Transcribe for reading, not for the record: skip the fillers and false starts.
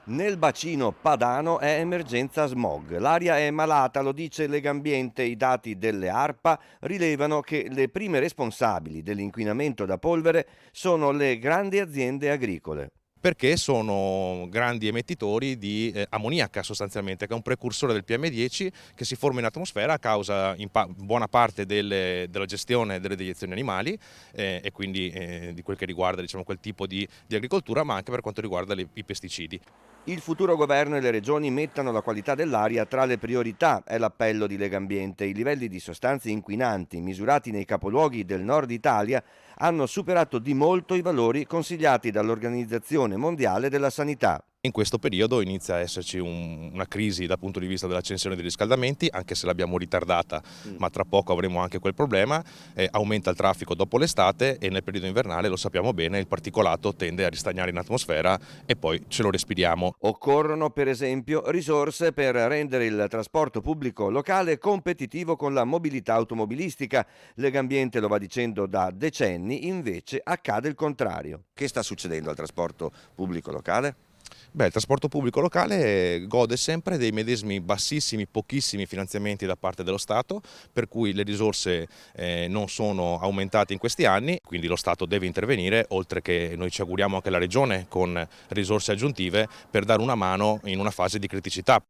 Nel bacino padano è emergenza smog. L'aria è malata, lo dice Legambiente. I dati delle ARPA rilevano che le prime responsabili dell'inquinamento da polvere sono le grandi aziende agricole. Perché sono grandi emettitori di ammoniaca sostanzialmente, che è un precursore del PM10 che si forma in atmosfera a causa in buona parte della gestione delle deiezioni animali e quindi di quel che riguarda, diciamo, quel tipo di agricoltura, ma anche per quanto riguarda i pesticidi. Il futuro governo e le regioni mettano la qualità dell'aria tra le priorità, è l'appello di Legambiente. I livelli di sostanze inquinanti misurati nei capoluoghi del nord Italia hanno superato di molto i valori consigliati dall'Organizzazione Mondiale della Sanità. In questo periodo inizia a esserci una crisi dal punto di vista dell'accensione dei riscaldamenti, anche se l'abbiamo ritardata, ma tra poco avremo anche quel problema. Aumenta il traffico dopo l'estate e nel periodo invernale, lo sappiamo bene, il particolato tende a ristagnare in atmosfera e poi ce lo respiriamo. Occorrono per esempio risorse per rendere il trasporto pubblico locale competitivo con la mobilità automobilistica. Legambiente lo va dicendo da decenni, invece accade il contrario. Che sta succedendo al trasporto pubblico locale? Beh, il trasporto pubblico locale gode sempre dei medesimi bassissimi, pochissimi finanziamenti da parte dello Stato, per cui le risorse non sono aumentate in questi anni, quindi lo Stato deve intervenire, oltre che noi ci auguriamo anche la Regione con risorse aggiuntive per dare una mano in una fase di criticità.